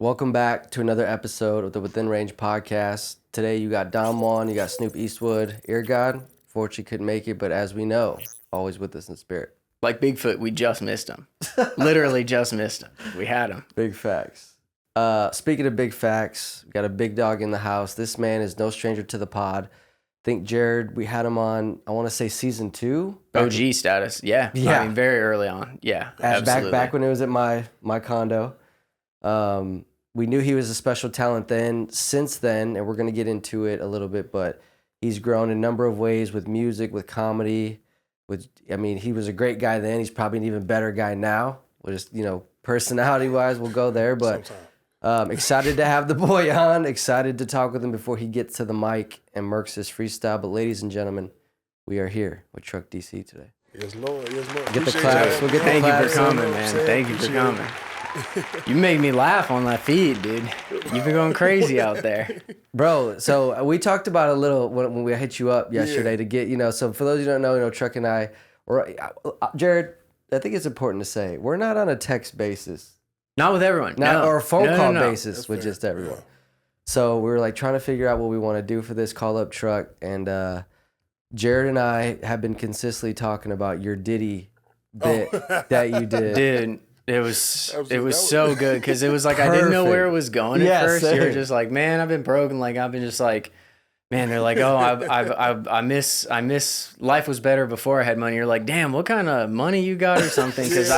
Welcome back to another episode of the Within Range podcast. Today you got Dom Juan, you got Snoop Eastwood, Ear God. Fortunately couldn't make it, but as we know, always with us in spirit. Like Bigfoot, we just missed him. Literally just missed him. We had him. Big facts. Speaking of big facts, we got a big dog in the house. This man is no stranger to the pod. I think Jared, we had him on, I want to say season 2. OG status. Yeah. I mean, very early on. Yeah, absolutely. Back when it was at my condo. We knew he was a special talent then. Since then, and we're going to get into it a little bit, but he's grown in a number of ways with music, with comedy. He was a great guy then. He's probably an even better guy now. We'll just, personality-wise, we'll go there. But excited to have the boy on. Excited to talk with him before he gets to the mic and murks his freestyle. But ladies and gentlemen, we are here with Truck DC today. Yes, Lord. Yes, Lord. Get the claps. We'll get the Thank claps. you for coming, man. Thank you for coming. You made me laugh on that feed, dude. You've been going crazy out there. Bro, so we talked about a little when we hit you up yesterday to get, so for those who don't know, Truck and I, Jared, I think it's important to say, we're not on a text basis. Not with everyone. Or a phone call basis That's with fair. just everyone. So we were trying to figure out what we want to do for this call up Truck. And Jared and I have been consistently talking about your Diddy bit that you did. Dude, it was so good because it was like I didn't know where it was going at Yeah, first. You were same. just like, man, I've been broken. Like I've been just like, man. They're like, oh, I miss life was better before I had money. You're like, damn, what kind of money you got or something? Because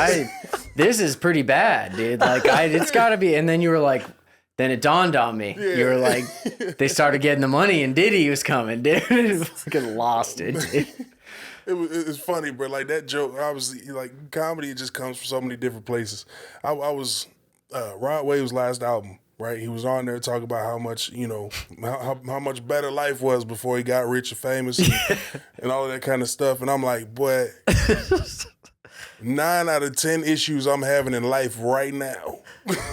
this is pretty bad, dude. Like it's got to be. And then you were like, then it dawned on me. Yeah. You were like, they started getting the money and Diddy was coming, dude. Fucking lost it, dude. It's funny, bro. Like that joke, obviously, like comedy just comes from so many different places. I was Rod Wave's last album, right? He was on there talking about how much, how much better life was before he got rich and famous and all of that kind of stuff. And I'm like, boy, 9 out of 10 issues I'm having in life right now.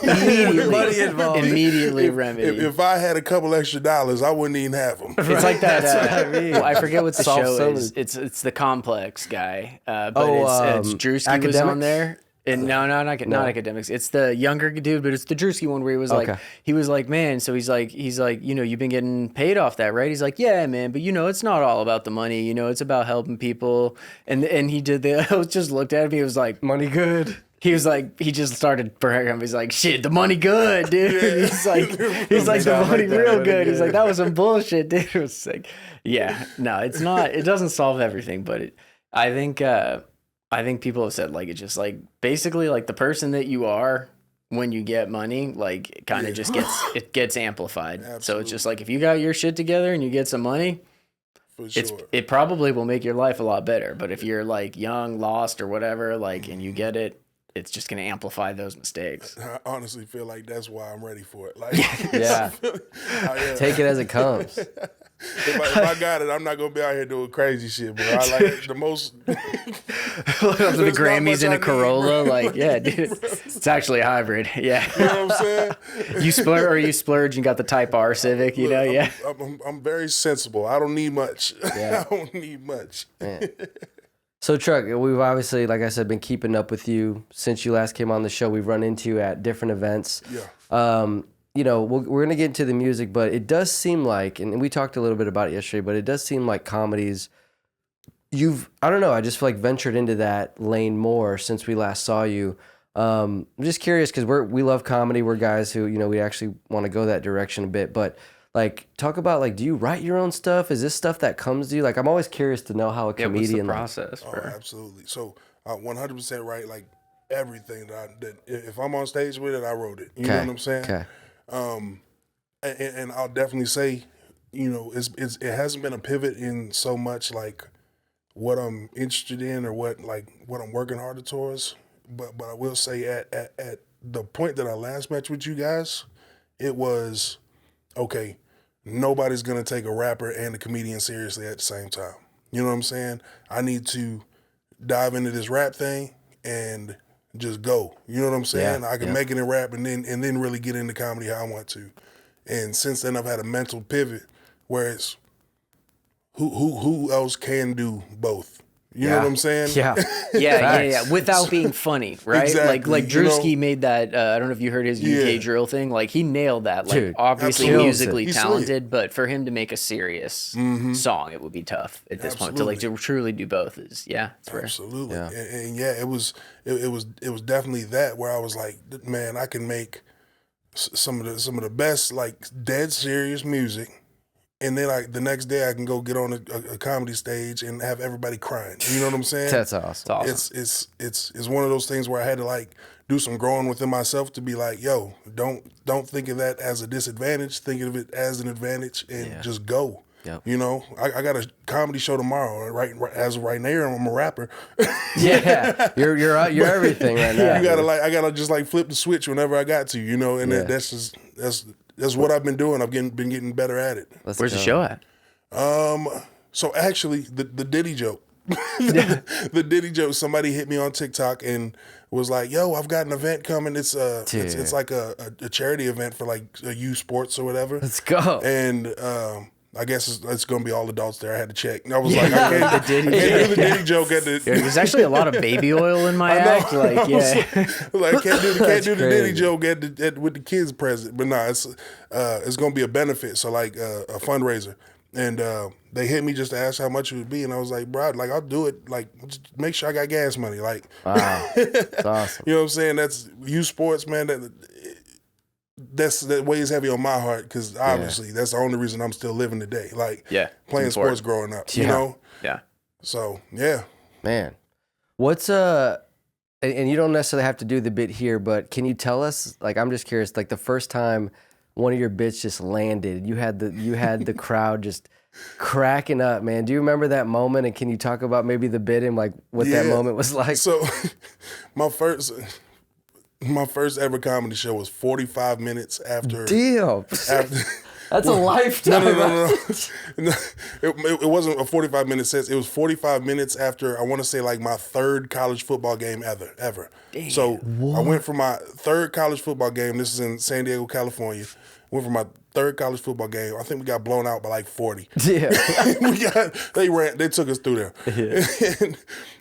Immediately remedy. If I had a couple extra dollars, I wouldn't even have them. It's like that. That's what I mean. Well, I forget what the Soft show soda. is. It's the Complex guy, but it's Drewski was Academics? on there. And not academics. It's the younger dude, but it's the Drewski one where he was Okay. like, he was like, man. So he's like, you've been getting paid off that, right? He's like, yeah, man. But it's not all about the money. It's about helping people. And he did I was just looked at him. He was like, Money good. he was like, he just started bragging. him. He's like, shit, the money good, dude. He's like, the money real good. He's like, that was some bullshit, dude. It was like, yeah, no, it's not. It doesn't solve everything, but I think people have said like it's just like basically like the person that you are when you get money, like it kind of just gets amplified. Absolutely. So it's just like if you got your shit together and you get some money, For sure. it probably will make your life a lot better. But if you're like young, lost, or whatever, like and you get it, it's just gonna amplify those mistakes. I honestly feel like that's why I'm ready for it. Like, Yeah. Take it as it comes. If I got it, I'm not gonna be out here doing crazy shit, bro. I like the most. Up to the There's not Grammys much in I a need, Corolla, bro. like yeah, dude, it's actually a hybrid. Yeah, You know what I'm saying? you splurge and got the Type R Civic, Look, yeah. I'm very sensible. I don't need much. Yeah. I don't need much. So, Truck, we've obviously, like I said, been keeping up with you since you last came on the show. We've run into you at different events. Yeah. We're going to get into the music, but it does seem like, and we talked a little bit about it yesterday, but it does seem like comedies, I don't know, I just feel like ventured into that lane more since we last saw you. I'm just curious because we love comedy. We're guys who, we actually want to go that direction a bit, but talk about do you write your own stuff? Is this stuff that comes to you? I'm always curious to know how a Yeah, what's the comedian process? Oh, absolutely. So 100% right. Like everything that if I'm on stage with it, I wrote it. You know what I'm saying? Okay. And I'll definitely say, it hasn't been a pivot in so much like what I'm interested in or what I'm working harder towards. But I will say at the point that I last met with you guys, it was okay. Nobody's gonna take a rapper and a comedian seriously at the same time. You know what I'm saying? I need to dive into this rap thing and just go. You know what I'm saying? Yeah, I can make it in rap and then really get into comedy how I want to. And since then, I've had a mental pivot where it's who else can do both. You know what I'm saying? Yeah. Yeah. Without being funny, right? Exactly, Like you know? Drewski made that. I don't know if you heard his UK drill thing. Like he nailed that. Like Dude, obviously absolutely. musically He's talented, but for him to make a serious song, it would be tough at this point. To like to truly do both is it's rare. Absolutely. Yeah. And it was definitely that where I was like, man, I can make some of the best like dead serious music. And then the next day I can go get on a comedy stage and have everybody crying. You know what I'm saying? That's awesome. It's one of those things where I had to like do some growing within myself to be like, yo, don't think of that as a disadvantage. Think of it as an advantage and just go. Yep. You know, I got a comedy show tomorrow. Right as of right now, I'm a rapper. Yeah. You're everything right now. I gotta just like flip the switch whenever I got to. You know, and that's what I've been doing. I've been getting better at it. Where's the show at? So actually, the Diddy joke, the Diddy joke. Somebody hit me on TikTok and was like, "Yo, I've got an event coming. It's like a charity event for like youth sports or whatever. Let's go." And I guess it's going to be all adults there. I had to check. And I was like, I can't do the Diddy joke at the. There's actually a lot of baby oil in my act. Like, like can't do the Diddy joke with the kids present. But nah, it's going to be a benefit. So like a fundraiser, and they hit me just to ask how much it would be, and I was like, bro, like I'll do it. Like just make sure I got gas money. Like, wow, that's awesome. You know what I'm saying? That's youth sports, man. That weighs heavy on my heart because obviously that's the only reason I'm still living today. Like playing sports growing up, you know? Yeah. So, yeah. Man, what's and you don't necessarily have to do the bit here, but can you tell us, like, I'm just curious, like the first time one of your bits just landed, you had the crowd just cracking up, man. Do you remember that moment? And can you talk about maybe the bit and like what that moment was like? So my first ever comedy show was 45 minutes after. Damn. That's a lifetime. No. It wasn't a 45-minute set. It was 45 minutes after, I want to say, like my third college football game ever. Damn. So I went for my third college football game. This is in San Diego, California. Went for my third college football game. I think we got blown out by like 40. Yeah. They took us through there. Yeah. And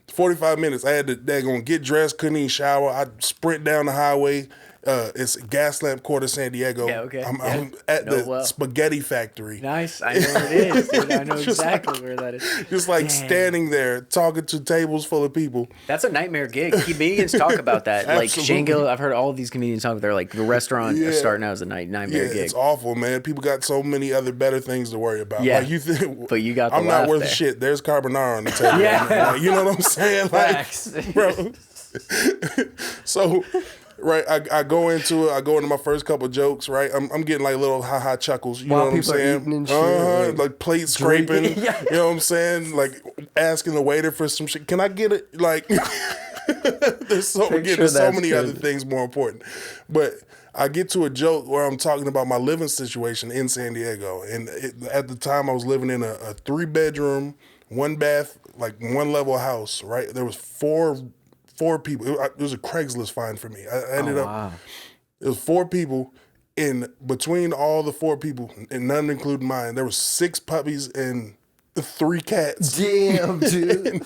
45 minutes. I had to get dressed, couldn't even shower. I'd sprint down the highway. It's Gaslamp Court of San Diego. Yeah, okay. I'm at the spaghetti factory. Nice. I know where it is, dude. I know exactly where that is. Just like standing there talking to tables full of people. That's a nightmare gig. Comedians talk about that. Like Shane Gill, I've heard all of these comedians talk about they're like the restaurant starting out as a nightmare gig. It's awful, man. People got so many other better things to worry about. Yeah. Like you think, but you got the I'm not worth there. shit. There's carbonara on the table. Yeah. Like, you know what I'm saying? Like, bro. So right, I go into it. I go into my first couple jokes. Right, I'm getting like little ha chuckles. You know what I'm saying? Like plate scraping. You know what I'm saying? Like asking the waiter for some shit. Can I get it? Like there's so many other things more important. But I get to a joke where I'm talking about my living situation in San Diego, and at the time I was living in a 3-bedroom, 1-bath, like 1-level house. Right, there was four people. It was a Craigslist find for me. I ended up. It was 4 people. In between all the 4 people, and none including mine, there was 6 puppies and 3 cats. Damn, dude.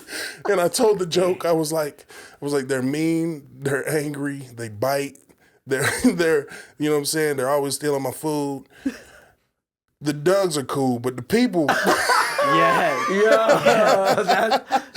and I told the joke. I was like, they're mean, they're angry, they bite, they're, you know what I'm saying? They're always stealing my food. The dogs are cool, but the people.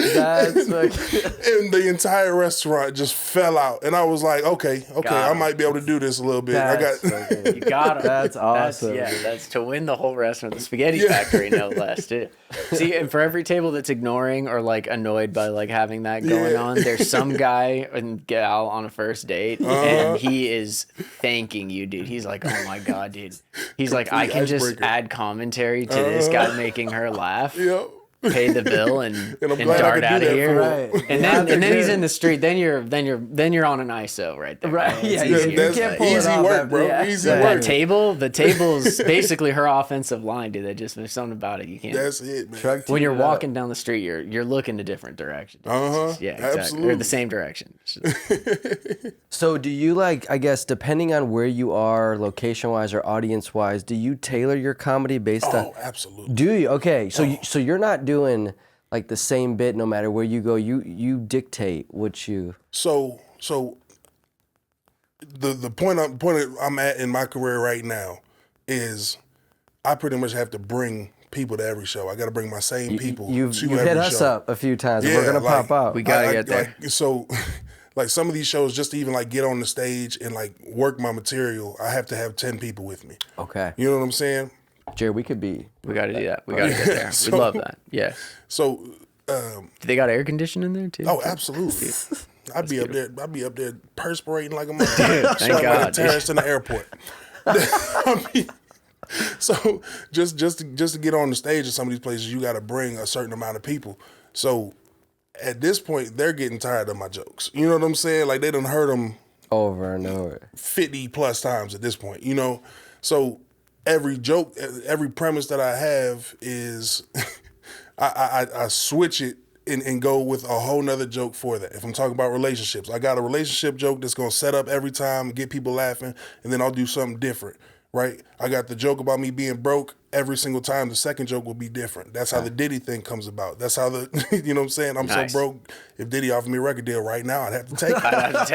That's like, and the entire restaurant just fell out, and I was like, okay, I might be able to do this a little bit. You got it. That's awesome. That's to win the whole restaurant, the spaghetti factory, no less, too. See, and for every table that's ignoring or like annoyed by like having that going on, there's some guy and gal on a first date, and he is thanking you, dude. He's like, oh my god, dude. He's like, I can just add commentary to this guy making her laugh. Yep. Pay the bill and dart out of here. Right. And then he's in the street. Then you're on an ISO right there. Right. Yeah. That's easy work, bro. Yeah. Easy work. The table's basically her offensive line, dude. There's something about it you can't. That's it, man. When you're walking down the street, you're looking a different direction. Yeah, exactly. absolutely. Or the same direction. So do you like, I guess, depending on where you are, location-wise or audience-wise, do you tailor your comedy based on? Oh, absolutely. Do you? Okay, so so you're not doing like the same bit no matter where you go? You dictate what you. So the point I'm at in my career right now is I pretty much have to bring people to every show. I got to bring my same people You've to every hit us show. up a few times. And we're gonna like, pop out. We gotta get there. Like, so, like some of these shows, just to even like get on the stage and like work my material, I have to have 10 people with me. Okay, You know what I'm saying? Jared, we could be. We got to do that. We got to get there. So- we love that. Yeah. So, Do they got air conditioning in there too? oh, absolutely. I'd be up there perspirating like a motherfucker. Thank Like God, a terrorist in the airport. I mean, so just to get on the stage at some of these places, you got to bring a certain amount of people. So at this point, they're getting tired of my jokes. You know what I'm saying? Like they done heard them Over and over. 50 plus times at this point, you know? So every joke, every premise that I have is I switch it and go with a whole nother joke for that. If I'm talking about relationships, I got a relationship joke that's gonna set up every time, get people laughing, and then I'll do something different, right? I got the joke about me being broke. Every single time, the second joke will be different. That's how the Diddy thing comes about. That's how the, you know what I'm saying? I'm Nice. so broke. If Diddy offered me a record deal right now, I'd have to take it. I have to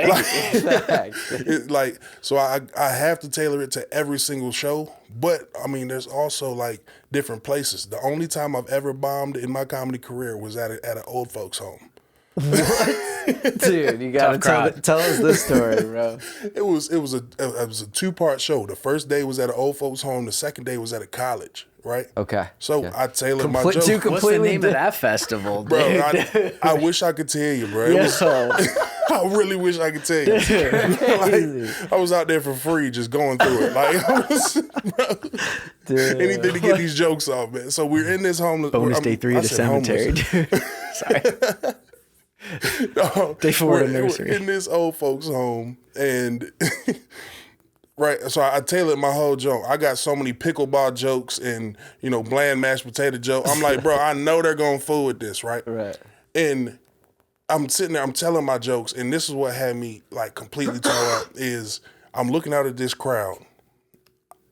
take it. Like, so I have to tailor it to every single show. But I mean, there's also like different places. The only time I've ever bombed in my comedy career was at an old folks home. Dude, you gotta crowd. tell us this story, bro. It was a 2-part show. The first day was at an old folks home. The second day was at a college. Right. Okay. So okay. I tailored my Complete- joke. two What's the completely name of that festival, Bro, dude? I wish I could tell you, bro. It was, Yo. I really wish I could tell you. Like, I was out there for free, just going through it. Like, I was, Dude. anything to get these jokes off, man. So we're in this home. Bonus day 3 I at the said cemetery, homeless. dude. Sorry. No, Day 4 at we're nursery. in this old folks' home, and right. So I tailored my whole joke. I got so many pickleball jokes and bland mashed potato jokes. I'm like, bro, I know they're gonna fool with this, right? Right. And I'm sitting there, I'm telling my jokes, and this is what had me like completely tore up. Is I'm looking out at this crowd.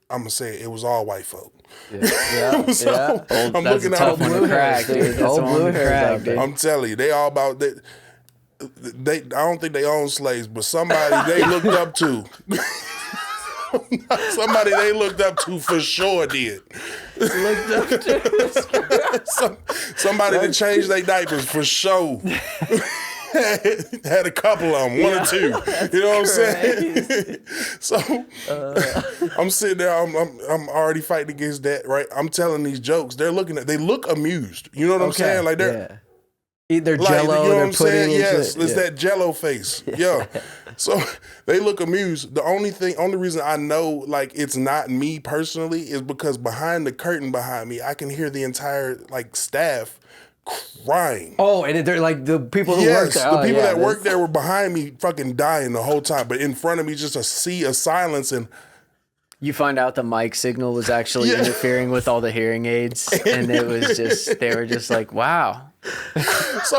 I'm gonna say it was all white folk. Yeah. So, yeah. I'm That's a looking tough out. one to crack, dude. That's Old the one blue to hairs crack, out there. dude. I'm telling you, they all about that. They, I don't think they own slaves, but somebody they looked up to. Somebody they looked up to for sure did. Somebody that changed their diapers for sure. Had a couple of them, one or two. You know what I'm saying? So I'm sitting there. I'm already fighting against that. Right? I'm telling these jokes. They look amused. You know what I'm saying? Like they're. Yeah. Either Like, Jello, you know what they're I'm saying? putting Yes, into it's that Jello face. Yeah. So they look amused. The only reason I know like it's not me personally is because behind the curtain behind me, I can hear the entire like staff crying. Oh, and they're like the people who work Yes, there. the Oh, people yeah, that that's- worked there were behind me fucking dying the whole time, but in front of me just a sea of silence and You find out the mic signal was actually Yeah. interfering with all the hearing aids, and it was just they were just like, "Wow." so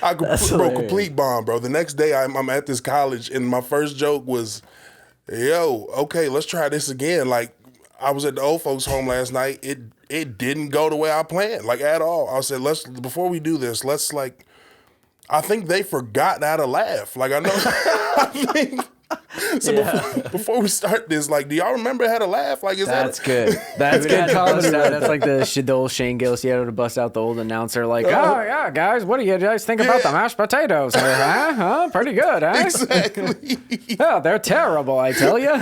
I hilarious. complete bomb, bro. The next day I'm at this college and my first joke was, "Yo, okay, let's try this again." Like I was at the old folks' home last night. It didn't go the way I planned, like at all. I said, before we do this, let's like. I think they forgot how to laugh. Like I know, I think. So before we start this, like, do y'all remember how to laugh? Like, is That's that good. That's We had good to bust comedy. out- That's like the old Shane Gillis. You had to bust out the old announcer, like, "Oh yeah, guys, what do you guys think about the mashed potatoes? Huh? Pretty good, huh? exactly? Oh, they're terrible, I tell you."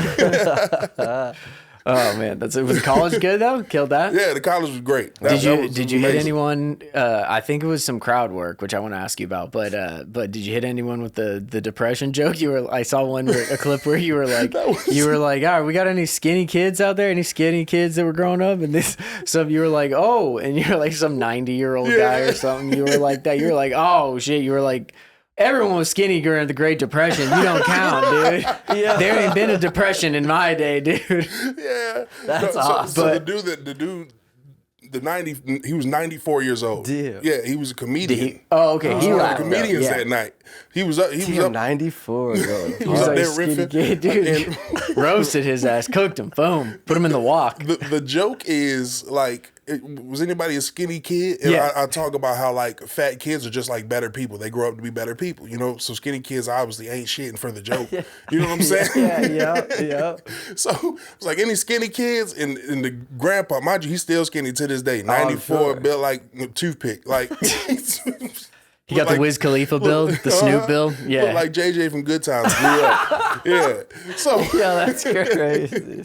Oh man, was college good though? Killed that. Yeah, the college was great. Did you hit amazing. anyone? I think it was some crowd work, which I want to ask you about. But did you hit anyone with the depression joke? I saw a clip where you were like, "All right, we got any skinny kids out there? Any skinny kids that were growing up?" And you were like, "Oh," and you're like some 90-year-old guy or something. You were like that. You were like, "Oh shit!" You were like. Everyone was skinny during the Great Depression. You don't count, dude. Yeah. There ain't been a depression in my day, dude. Yeah, That's so, awesome. So the dude, the 90, he was 94 years old. Damn. Yeah, he was a comedian. Oh, okay. He He was laughed. comedians Yeah. that night. He was up. He was Damn, up. 94, bro. He was He's up like there skinny riffing. kid, dude. Roasted his ass, cooked him, boom, put him in the wok. The joke is like was anybody a skinny kid? And Yeah. I talk about how like fat kids are just like better people. They grow up to be better people, you know. So skinny kids obviously ain't shit and for the joke. You know what I'm saying? Yeah. So it's like any skinny kids and the grandpa, mind you, he's still skinny to this day. 94, sure. built like a toothpick. Like He got the Wiz Khalifa build, the Snoop build. Yeah. Look like JJ from Good Times grew up. Yeah. So Yeah, that's crazy.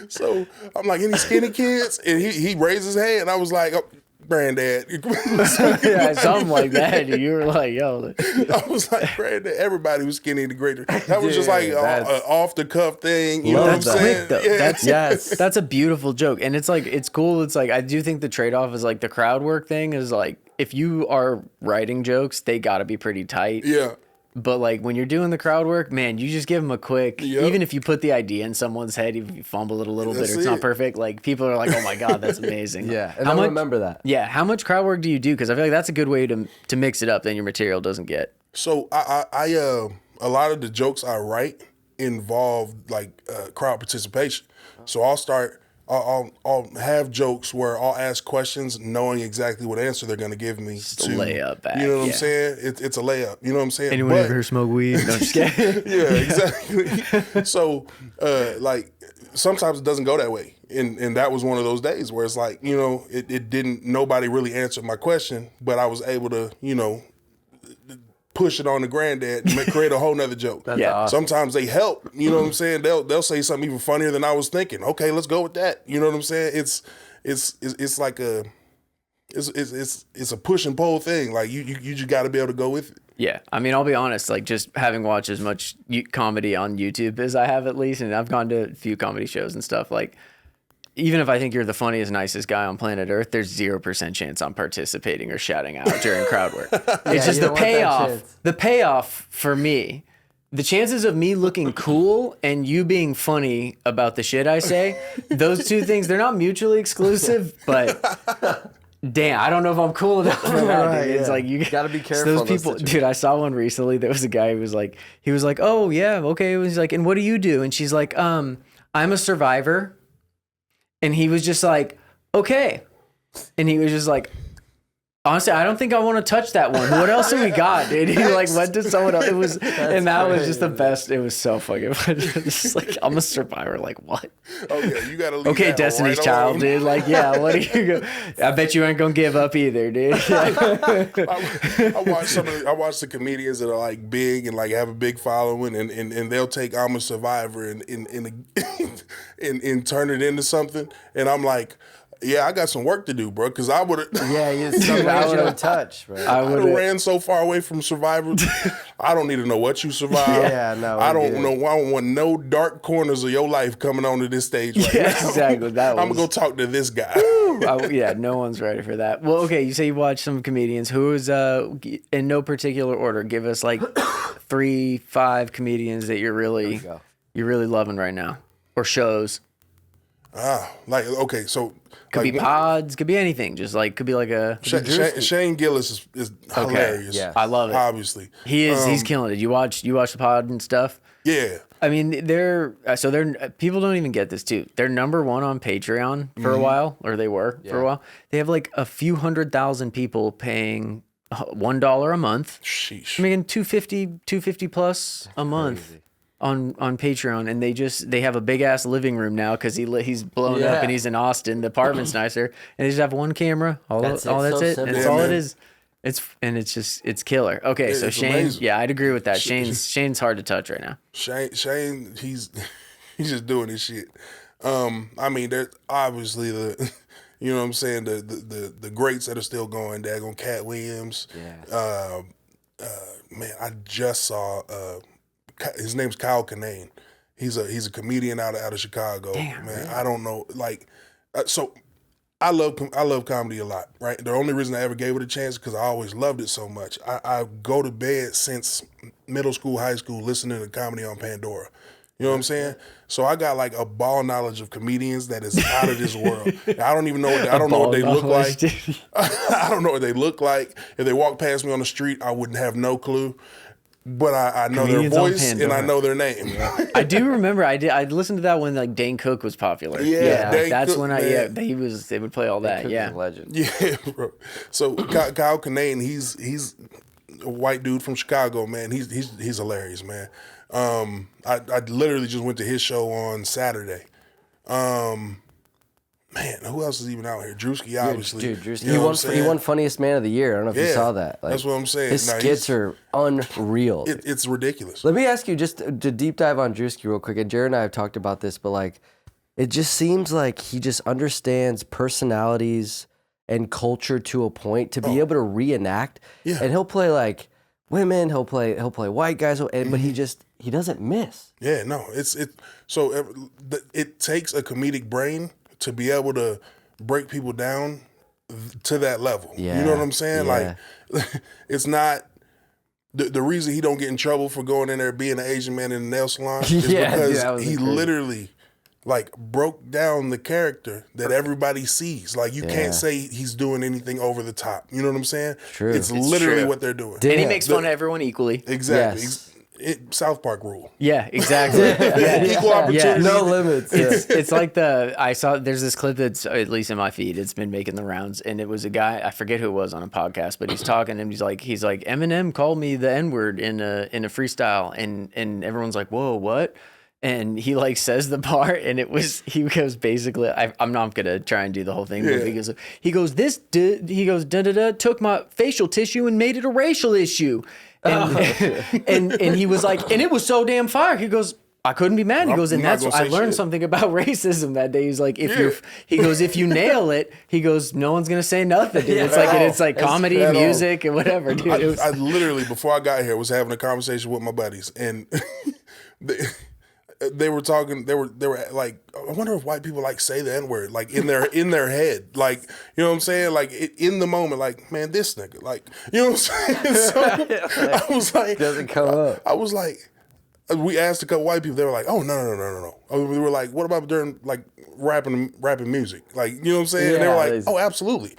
so I'm like, any skinny kids? And he raised his hand. I was like, oh, granddad. Yeah, something like that. You were like, yo. I was like, granddad, everybody was skinny in the greater. That was just Dude, like an that's- off the cuff thing. You know what I'm Love that. saying? Quick, though. Yeah. That's Yes. that's a beautiful joke, and it's like it's cool. It's like I do think the trade off is like the crowd work thing is like if you are writing jokes, they got to be pretty tight. Yeah. But like when you're doing the crowd work, man, you just give them a quick. Yep. Even if you put the idea in someone's head, if you fumble it a little bit That's or it's not it. perfect, like people are like, "Oh my god, that's amazing." Yeah, and How I much? remember that. Yeah, how much crowd work do you do? Because I feel like that's a good way to mix it up. Then your material doesn't get. So I a lot of the jokes I write involve like crowd participation. So I'll have jokes where I'll ask questions knowing exactly what answer they're going to give me. a layup back, You know what yeah. I'm saying? It's a layup. You know what I'm saying? Anyone But- ever here smoke weed? No, just kidding. yeah, exactly. So, like, sometimes it doesn't go that way. And that was one of those days where it's like, you know, it didn't, nobody really answered my question, but I was able to, you know, push it on the granddad and create a whole nother joke. That's Yeah. awesome. Sometimes they help, you know what I'm saying? They'll say something even funnier than I was thinking. Okay, let's go with that. You know what I'm saying? It's like it's a push and pull thing. Like you just got to be able to go with it. Yeah, I mean, I'll be honest. Like, just having watched as much comedy on YouTube as I have, at least, and I've gone to a few comedy shows and stuff. Like, even if I think you're the funniest, nicest guy on planet Earth, there's 0% chance I'm participating or shouting out during crowd work. It's just you the don't want that payoff. chance. The payoff for me, the chances of me looking cool and you being funny about the shit I say, those two things, they're not mutually exclusive, but. Damn, I don't know if I'm cool enough for that. Right, Dude. It's yeah. like you Gotta be careful Those in those people, situations. dude. I saw one recently. There was a guy who was like, oh yeah, okay. He's like, and what do you do? And she's like, I'm a survivor. And he was just like, okay. And he was just like, honestly, I don't think I want to touch that one. What else have we got, dude? He like went to someone else. It was, and that was just the best. It was so fucking funny. Just like, I'm a survivor. Like, what? Okay, you got to leave Okay, that Destiny's right Child, alone. dude. Like, yeah, what are you go? I bet you ain't gonna give up either, dude. I watch the comedians that are like big and like have a big following, and they'll take "I'm a Survivor" and turn it into something, and I'm like, yeah, I got some work to do, bro, because I would have. Yeah, it's some ways you don't touch, bro. I I would done ran so far away from Survivor. I don't need to know what you survived. Yeah, no, I we don't get know. it. I don't want no dark corners of your life coming onto this stage right Yeah, now. exactly. That I'm was- gonna go talk to this guy. Yeah, no one's ready for that. Well, okay, you say you watch some comedians. Who's in no particular order? Give us like 3-5 comedians that you're really go. loving right now, or shows. Like okay, so Could like, be pods, could be anything. Just like could be like a. Shane Gillis is hilarious. yeah. I love it. Obviously, He is. He's killing it. You watch the pod and stuff. yeah. I mean, they're people don't even get this too. They're number one on Patreon for a while, or they were for a while. They have like a few 100,000 people paying $1 a month, Sheesh. making 250 plus a month on Patreon, and they have a big ass living room now because he's blown up Yeah. and he's in Austin. The apartment's nicer, and they just have one camera. That's it. That's So it. simple. And that's Yeah, all man. it is. It's killer. Okay, so it's Shane, amazing. yeah, I'd agree with that. Shane's hard to touch right now. Shane, he's just doing his shit. I mean, there's obviously the, you know what I'm saying, the greats that are still going. Daggone Cat Williams. Yeah. Man, I just saw his name's Kyle Kinane. He's a comedian out of Chicago. Damn, man, I don't know, like, so. I love comedy a lot, right? The only reason I ever gave it a chance is because I always loved it so much. I go to bed since middle school, high school, listening to comedy on Pandora. You know what I'm saying? So I got like a ball knowledge of comedians that is out of this world. I don't even know what I don't know what they look like. I don't know what they look like. If they walk past me on the street, I wouldn't have no clue. but I know their Comedians on voice and I Pandora. know their name. I do remember I listened to that when like Dane Cook was popular. Yeah, Dane that's Cook, when man. they would play all that. Cook is Yeah. a legend. Yeah, bro. So Kyle Kinane, he's a white dude from Chicago, man. He's hilarious, man. I literally just went to his show on Saturday. Man, who else is even out here? Drewski, obviously. Dude, Drewski, You know what I'm he saying? won funniest man of the year. I don't know if you Yeah, saw that. Like, that's what I'm saying. His Nah, skits he's- are unreal. It's ridiculous. Let me ask you just to deep dive on Drewski real quick. And Jared and I have talked about this, but like, it just seems like he just understands personalities and culture to a point to be able to reenact. Yeah. And he'll play like women. He'll play white guys. But he doesn't miss. Yeah, no, it takes a comedic brain to be able to break people down to that level. Yeah, You know what I'm saying? yeah. Like, it's not the reason he don't get in trouble for going in there being an Asian man in a nail salon is Yeah, because dude, that was he incredible. literally like broke down the character that everybody sees. Like, you Yeah. can't say he's doing anything over the top. You know what I'm saying? True. It's It's literally true. what they're doing. And he Yeah. makes fun of everyone equally. Exactly. Yes. South Park rule. Yeah, exactly. Yeah. Equal opportunity. No limits. It's like there's this clip that's at least in my feed, it's been making the rounds, and it was a guy, I forget who it was on a podcast, but he's talking and he's like Eminem called me the N-word in a freestyle, and everyone's like, whoa, what? And he like says the part, and he goes basically, I'm not gonna try and do the whole thing, but he goes took my facial tissue and made it a racial issue, and he was like, and it was so damn fire. He goes, I couldn't be mad. He goes, and I'm not that's gonna I say learned shit. something about racism that day. He's like, if you nail it, he goes, no one's gonna say nothing. Dude. It's like comedy, at all. music, and whatever, dude. It was- I literally, before I got here, was having a conversation with my buddies, and they were talking. They were like, I wonder if white people like say the N-word, like in their head, like, you know what I'm saying, like in the moment, like, man, this nigga, like, you know what I'm saying. So I was like, Doesn't come up. I was like, we asked a couple white people, they were like, oh no. We were like, what about during like rapping music, like, you know what I'm saying? And they were Yeah, like, it's- oh, absolutely.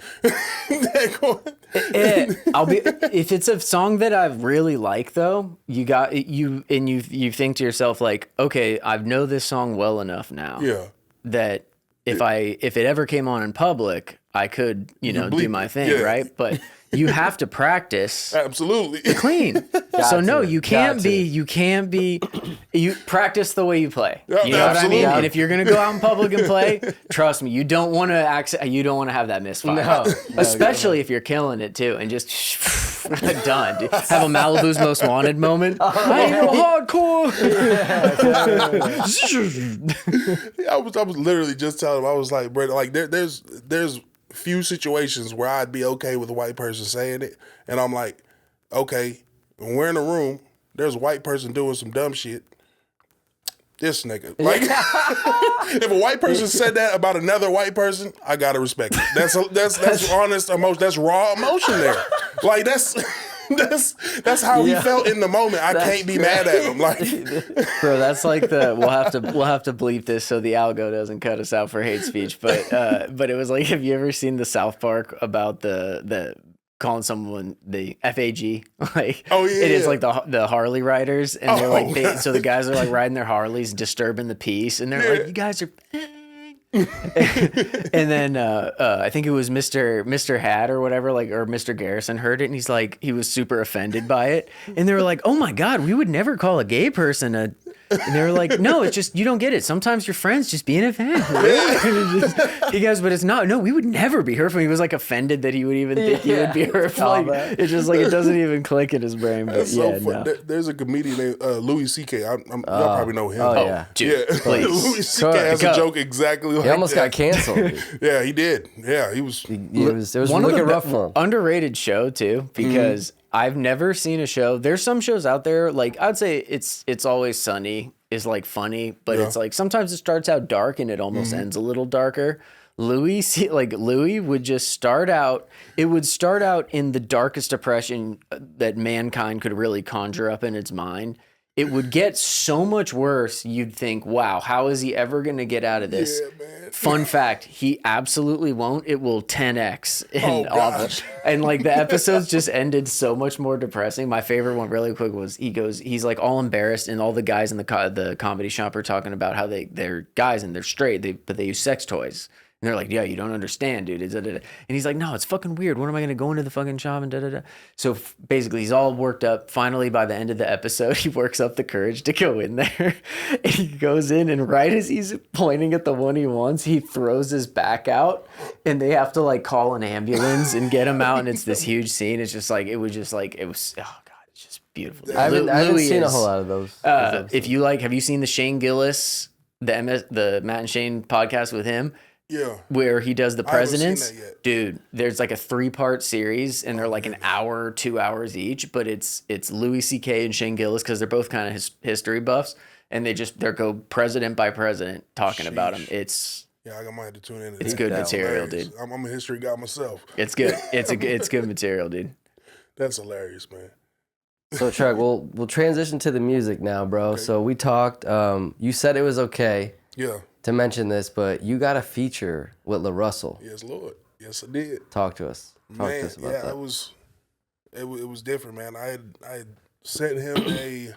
I'll be if it's a song that I really like though, you think to yourself like, okay, I know this song well enough now Yeah. that if it ever came on in public, I could, do bleep my it. thing, Yeah. right? But you have to practice Absolutely. clean. So no, to. you can't be you practice the way you play. Yeah, You know what I mean? absolutely. And if you're gonna go out in public and play, trust me, you don't want to have that misfire. No. Especially if you're killing it too, and just done. Dude. Have a Malibu's Most Wanted moment. I ain't no hardcore. I was literally just telling him, I was like, bro, like there's few situations where I'd be okay with a white person saying it, and I'm like, okay, when we're in a room, there's a white person doing some dumb shit. This nigga, like, if a white person said that about another white person, I gotta respect it. That's honest emotion. That's raw emotion there. Like that's how he felt in the moment. I can't be mad at him. Like, Bro, that's like we'll have to bleep this so the algo doesn't cut us out for hate speech. But it was like, have you ever seen the South Park about the calling someone the FAG? Like, Oh, yeah, it is yeah. like the Harley riders, and they're like, so the guys are like riding their Harleys, disturbing the peace, and they're like, you guys are. And then I think it was Mr. Hat or whatever, like, or Mr. Garrison heard it, and he's like, he was super offended by it, and they were like, oh my god, we would never call a gay person a. And they were like, no, it's just, you don't get it. Sometimes your friends just being a fan. He goes, but it's not. No, we would never be hurtful. He was like offended that he would even think he would be hurtful. Like, it's just like, it doesn't even click in his brain. But that's yeah, so fun. no. There's a comedian named Louis C.K. Y'all probably know him. Oh, yeah. Dude, Yeah, please. Louis C.K. has a Go. joke exactly like He almost that. got canceled. Dude. Yeah, he did. Yeah, he was. It was One of looking the rough for him. underrated show too, because I've never seen a show. There's some shows out there, like I'd say it's Always Sunny is like funny, but it's like sometimes it starts out dark and it almost ends a little darker. Louis would just start out. It would start out in the darkest depression that mankind could really conjure up in its mind. it would get so much worse. You'd think, wow, how is he ever going to get out of this? Yeah, man. Fun fact, he absolutely won't. It will 10x in Oh, awful. gosh. And like the episodes just ended so much more depressing. My favorite one really quick was he's like all embarrassed, and all the guys in the comedy shop are talking about how they're guys and they're straight, but they use sex toys. And they're like, yeah, you don't understand, dude. And he's like, no, it's fucking weird. When am I going to go into the fucking shop and da-da-da? So basically, he's all worked up. Finally, by the end of the episode, he works up the courage to go in there. And he goes in, and right as he's pointing at the one he wants, he throws his back out. And they have to, like, call an ambulance and get him out. And it's this huge scene. It's just like, it was, oh, God, it's just beautiful. I haven't seen a is- whole lot of those. If you like, have you seen the Shane Gillis, the Matt and Shane podcast with him? Yeah. Where he does the I haven't seen presidents. that yet. Dude, there's like a 3-part series, and they're like an hour, 2 hours each. But it's Louis C.K. and Shane Gillis, because they're both kind of history buffs, and they go president by president talking about him. It's Yeah, I might have to tune in. it's good material, Hilarious. dude. I'm a history guy myself. It's good. It's good material, dude. That's hilarious, man. So Chuck, we'll transition to the music now, bro. Okay. So we talked. You said it was okay Yeah. to mention this, but you got a feature with La Russell. Yes, Lord. Yes, I did. Talk to us. Talk Man, to us about yeah, that. it was different, man. I had sent him a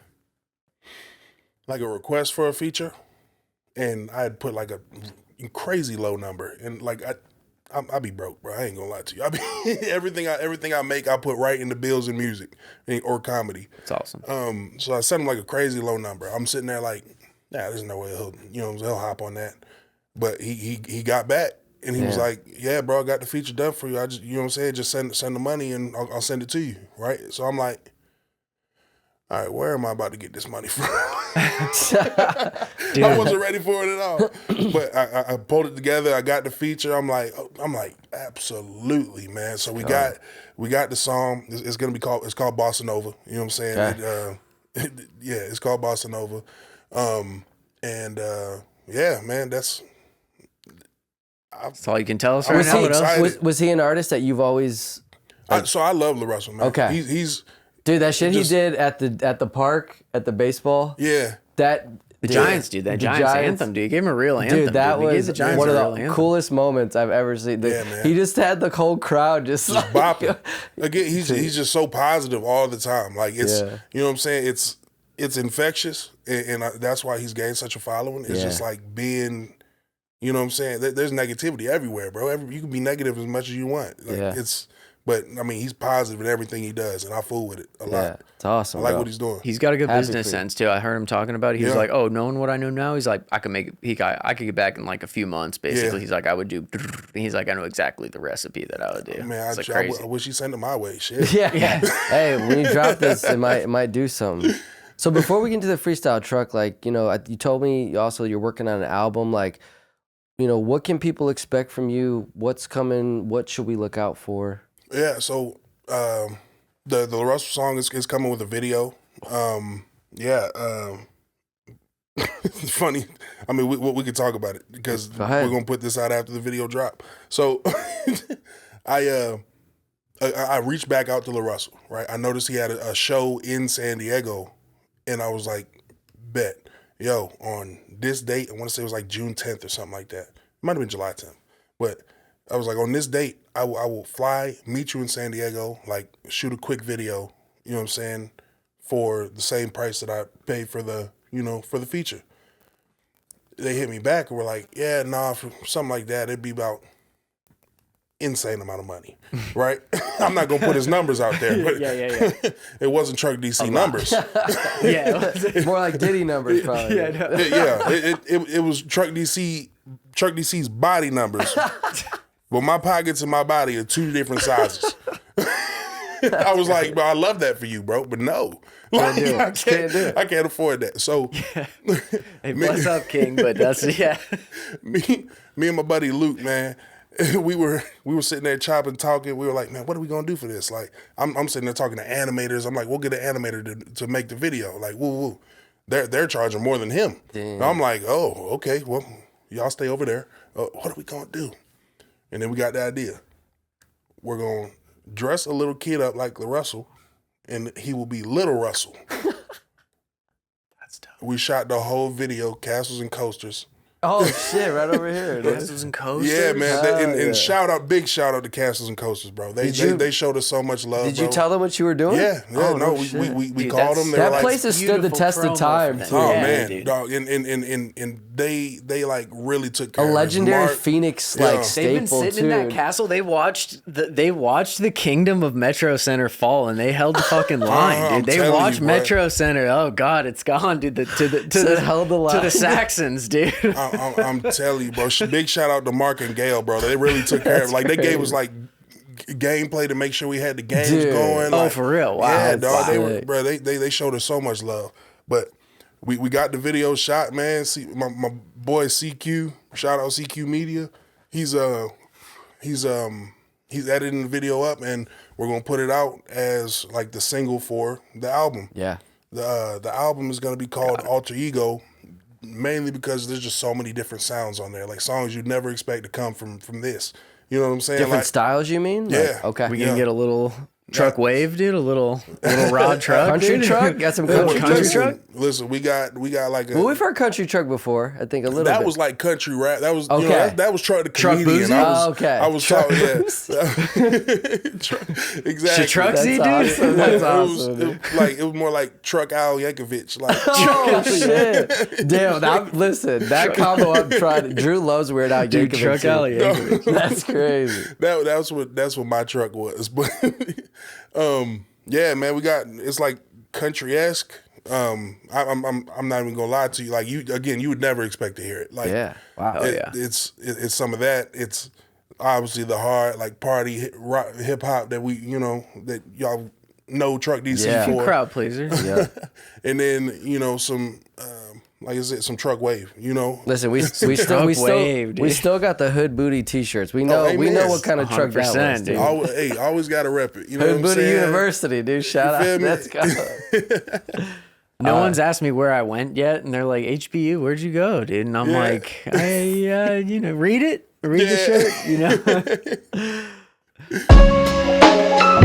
request for a feature, and I had put like a crazy low number, and like I be broke, bro. I ain't gonna lie to you. I be everything I make, I put right into bills and music or comedy. It's awesome. So I sent him like a crazy low number. I'm sitting there like, nah, there's no way he'll hop on that. But he got back, and he was Yeah. like, yeah, bro, I got the feature done for you. I just, you know what I'm saying, just send the money and I'll send it to you, right? So I'm like, all right, where am I about to get this money from? I wasn't ready for it at all. But I pulled it together. I got the feature. I'm like, absolutely, man. So we got the song. It's called Bossa Nova. You know what I'm saying? Okay. Yeah, it's called Bossa Nova. Yeah, man, That's all you can tell us right Was now. he, What else? excited. was he an artist that you've always? So I love La Russell, man. Okay. He's Dude, that shit Just- he did at the park at the baseball. yeah. That The Giants, dude. That the Giants anthem, dude. He gave him a real anthem. Dude, that He gave was the Giants one a of real the anthem. coolest moments I've ever seen. Yeah, man. He just had the whole crowd just like, Bopping. Again, he's just so positive all the time. Like it's, Yeah. you know what I'm saying? It's infectious, and that's why he's gained such a following. It's Yeah. just like being, you know what I'm saying? There's negativity everywhere, bro. You can be negative as much as you want. Like, Yeah. But I mean, he's positive in everything he does, and I fool with it a Yeah, lot. it's awesome. I like bro. what he's doing. He's got a good Happy business for you. sense too. I heard him talking about it. He was Yeah. like, "Oh, knowing what I know now, he's like, I could make it. I could get back in like a few months." Basically, Yeah. he's like, I would do. He's like, I know exactly the recipe that I would do. Man, it's like I crazy. wish he sent it my way. Shit. Yeah. Hey, when you drop this, it might do something. So before we get into the freestyle truck, like, you know, you told me also you're working on an album. Like, you know, what can people expect from you? What's coming? What should we look out for? Yeah, so the Russell song is coming with a video. It's funny. I mean, we could talk about it because Go ahead. we're gonna put this out after the video drop. So I reached back out to La Russell, right? I noticed he had a show in San Diego, and I was like, bet, yo, on this date, I want to say it was like June 10th or something like that. It might have been July 10th, but I was like, on this date, I will fly, meet you in San Diego, like shoot a quick video, you know what I'm saying, for the same price that I paid for the, for the feature. They hit me back and were like, yeah, nah, for something like that, it'd be about insane amount of money, right? I'm not gonna put his numbers out there, but Yeah. it wasn't Truck DC numbers. Yeah. More like Diddy numbers, probably. It was Truck DC's body numbers. But my pockets and my body are two different sizes. I was like, bro, I love that for you, bro, but no. Like, do it. I Can't do it. I can't afford that. So Hey, bless up, King. But that's me and my buddy Luke, man, we were sitting there chopping, talking. We were like, man, what are we gonna do for this? Like, I'm sitting there talking to animators. I'm like, we'll get an animator to make the video. Like, woo. They're charging more than him. Damn. And I'm like, oh, okay, well, y'all stay over there. What are we gonna do? And then we got the idea. We're gonna dress a little kid up like the Russell, and he will be Little Russell. We shot the whole video, Castles and Coasters. Oh shit! Right over here. dude. Castles and coasters. Yeah, man. And yeah. big shout out to Castles and Coasters, bro. They Did you- they showed us so much love. Did you bro. tell them what you were doing? Yeah, Oh, no, no we shit. we Dude, called that's- them. They That were like, place has stood the beautiful test promo of time. for that. too. oh Yeah, man, dude. dog, and they like really took care A of us. legendary Mark- Phoenix Yeah. like They've staple They've been sitting too. in that castle. They watched the kingdom of Metro Center fall, and they held the fucking line, I'm dude. They telling watched you, bro. Metro Center. Oh God, it's gone, dude. Said held the to line. the Saxons, dude. I'm telling you, bro. Big shout out to Mark and Gail, bro. They really took care of. Like they gave us like gameplay to make sure we had the games Dude. going. Oh, Like, for real? Wow. Yeah, That's dog. They were, sick. bro. They showed us so much love. But we got the video shot, man. See my boy CQ. Shout out CQ Media. He's editing the video up, and we're gonna put it out as like the single for the album. Yeah. The album is gonna be called Alter Ego, mainly because there's just so many different sounds on there, like songs you'd never expect to come from this. You know what I'm saying? Different Like, styles, you mean? Like, Yeah. okay. We can get a little truck wave, dude. A little rod truck, Country dude. truck? Got some country Country truck? truck? Listen, we got like a. Well, we've heard country truck before. I think a little that bit. was like country rap. That was you know, Okay. that was Truck the Truck comedian. Boozy? I was, Oh, okay. I was Truck talking. Yeah. exactly. Trucksy, That's dude. awesome. That's It awesome. was more like Truck Al Yankovic. Like Oh shit! Damn, listen, that combo I'm trying. Drew loves Weird Al Dude, Yankovic, truck too. alley. That's crazy. that's what my truck was. But yeah, man, it's like country-esque. I'm not even gonna lie to you. Like you would never expect to hear it. Like Yeah. Wow. it's some of that. It's obviously the hard like party hip hop that that y'all know Truck DC Yeah. for. Crowd pleaser. Yeah. And then some like I said, some truck wave. Listen, we still wave, dude. we still got the Hood Booty T-shirts. We know amen. what kind of truck that 100%, was. dude. Dude. Always gotta rep it. You know Hood what I'm Booty saying? University, dude. Shout feel out. me? Let's go. No one's asked me where I went yet, and they're like, "HBU, where'd you go, dude?" And I'm Yeah. like, read the Yeah. shirt,